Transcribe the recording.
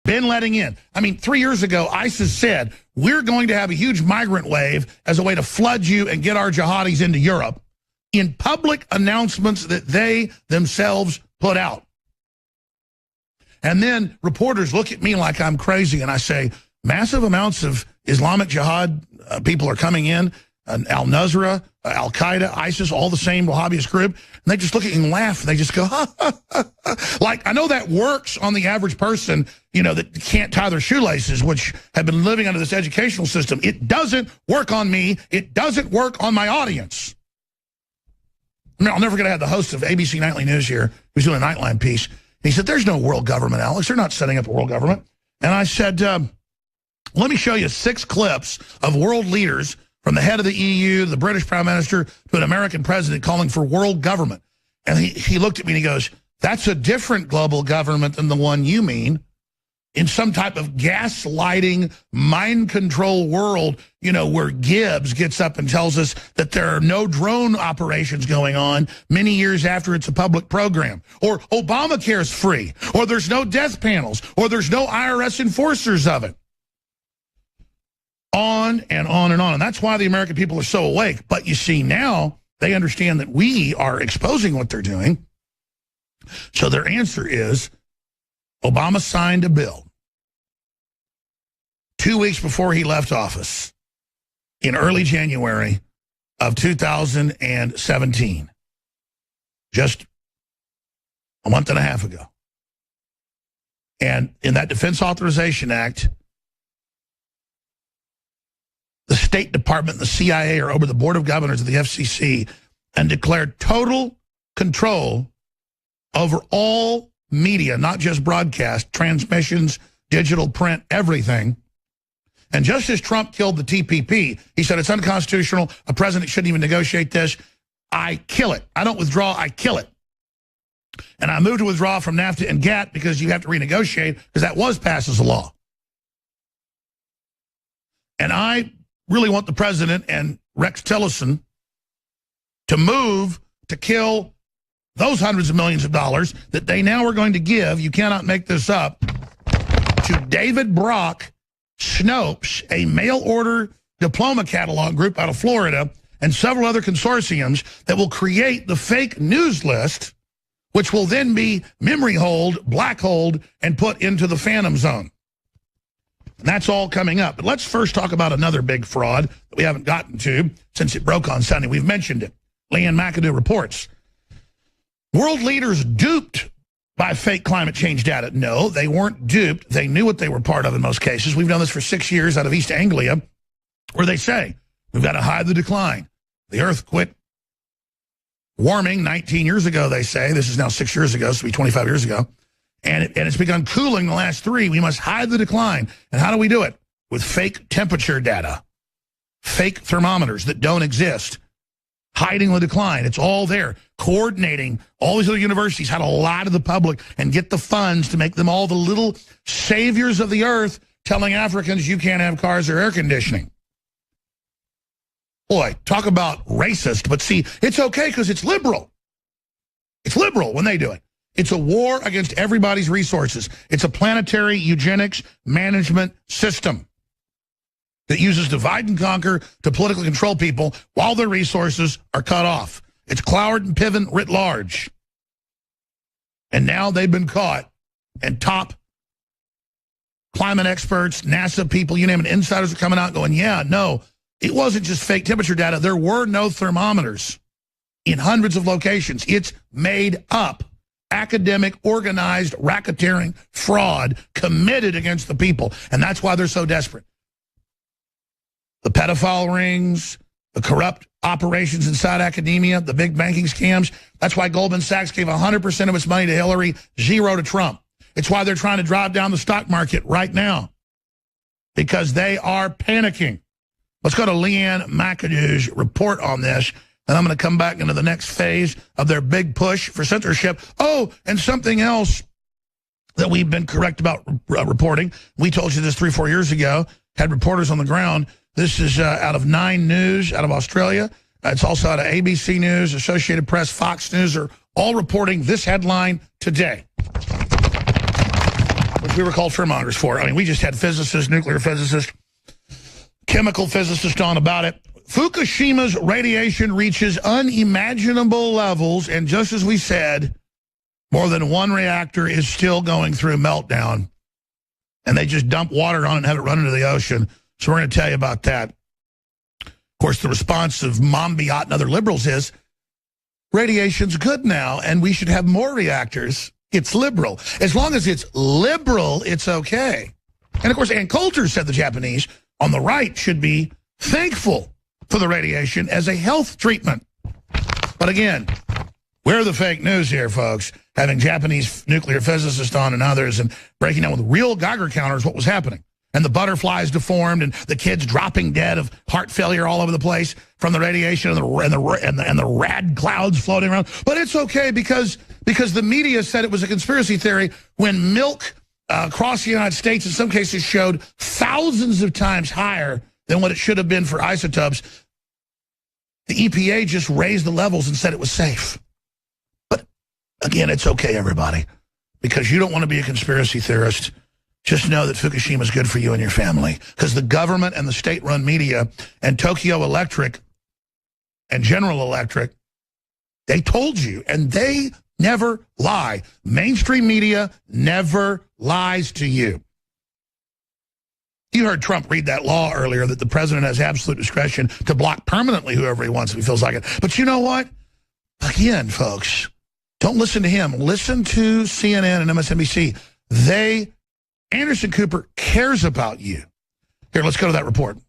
been letting in. I mean, 3 years ago, ISIS said, we're going to have a huge migrant wave as a way to flood you and get our jihadis into Europe, in public announcements that they themselves put out. And then reporters look at me like I'm crazy, and I say, massive amounts of Islamic Jihad people are coming in, Al-Nusra, Al-Qaeda, ISIS, all the same Wahhabist group, and they just look at you and laugh, and they just go, ha, ha, ha, ha. Like, I know that works on the average person, you know, that can't tie their shoelaces, which have been living under this educational system. It doesn't work on me. It doesn't work on my audience. I mean, I'll never forget, I had the host of ABC Nightly News here, who's doing a Nightline piece. He said, there's no world government, Alex. They're not setting up a world government. And I said, let me show you 6 clips of world leaders, from the head of the EU, the British Prime Minister, to an American president calling for world government. And he looked at me and he goes, that's a different global government than the one you mean. In some type of gaslighting, mind control world, you know, where Gibbs gets up and tells us that there are no drone operations going on many years after it's a public program, or Obamacare is free, or there's no death panels, or there's no IRS enforcers of it. On and on and on. And that's why the American people are so awake. But you see, now they understand that we are exposing what they're doing. So their answer is, Obama signed a bill 2 weeks before he left office in early January of 2017, just a month and a half ago. And in that Defense Authorization Act, the State Department and the CIA are over the Board of Governors of the FCC and declared total control over all media, not just broadcast, transmissions, digital, print, everything. And just as Trump killed the TPP, he said it's unconstitutional, a president shouldn't even negotiate this. I kill it. I don't withdraw, I kill it. And I moved to withdraw from NAFTA and GATT because you have to renegotiate, because that was passed as a law. And I really want the president and Rex Tillerson to move to kill those hundreds of millions of dollars that they now are going to give, you cannot make this up, to David Brock, Snopes, a mail-order diploma catalog group out of Florida, and several other consortiums that will create the fake news list, which will then be memory holed, black holed, and put into the phantom zone. And that's all coming up. But let's first talk about another big fraud that we haven't gotten to since it broke on Sunday. We've mentioned it. Leanne McAdoo reports. World leaders duped by fake climate change data. No, they weren't duped. They knew what they were part of in most cases. We've done this for 6 years out of East Anglia, where they say, we've got to hide the decline. The Earth quit warming 19 years ago, they say. This is now 6 years ago, so it'll be 25 years ago. And it's begun cooling the last 3. We must hide the decline. And how do we do it? With fake temperature data, fake thermometers that don't exist, hiding the decline. It's all there. Coordinating all these other universities, how to lie to the public and get the funds to make them all the little saviors of the earth, telling Africans you can't have cars or air conditioning. Boy, talk about racist. But see, it's okay because it's liberal. It's liberal when they do it. It's a war against everybody's resources. It's a planetary eugenics management system that uses divide and conquer to politically control people while their resources are cut off. It's Cloward and Piven writ large. And now they've been caught, and top climate experts, NASA people, you name it, insiders are coming out going, yeah, no, it wasn't just fake temperature data. There were no thermometers in hundreds of locations. It's made up. Academic, organized, racketeering fraud committed against the people. And that's why they're so desperate. The pedophile rings, the corrupt operations inside academia, the big banking scams. That's why Goldman Sachs gave 100% of its money to Hillary, 0 to Trump. It's why they're trying to drive down the stock market right now, because they are panicking. Let's go to Leanne McAdoo's report on this, and I'm going to come back into the next phase of their big push for censorship. Oh, and something else that we've been correct about reporting. We told you this 3 or 4 years ago, had reporters on the ground. This is out of 9 News out of Australia. It's also out of ABC News, Associated Press, Fox News are all reporting this headline today. which we were called fearmongers for. I mean, we just had physicists, nuclear physicists, chemical physicists on about it. Fukushima's radiation reaches unimaginable levels, and just as we said, more than one reactor is still going through meltdown, and they just dump water on it and have it run into the ocean. So we're going to tell you about that. Of course, the response of Monbiot and other liberals is, radiation's good now, and we should have more reactors. It's liberal. As long as it's liberal, it's okay. And, of course, Ann Coulter said the Japanese on the right should be thankful for the radiation as a health treatment. But, again, we're the fake news here, folks, having Japanese nuclear physicists on and others and breaking down with real Geiger counters what was happening. And the butterflies deformed and the kids dropping dead of heart failure all over the place from the radiation and the rad clouds floating around. But it's okay because the media said it was a conspiracy theory when milk across the United States in some cases showed thousands of times higher than what it should have been for isotopes. The EPA just raised the levels and said it was safe. But again, it's okay, everybody, because you don't want to be a conspiracy theorist. Just know that Fukushima is good for you and your family, because the government and the state-run media and Tokyo Electric and General Electric, they told you, and they never lie. Mainstream media never lies to you. You heard Trump read that law earlier that the president has absolute discretion to block permanently whoever he wants if he feels like it. But you know what? Again, folks, don't listen to him. Listen to CNN and MSNBC. Anderson Cooper cares about you. Here, let's go to that report.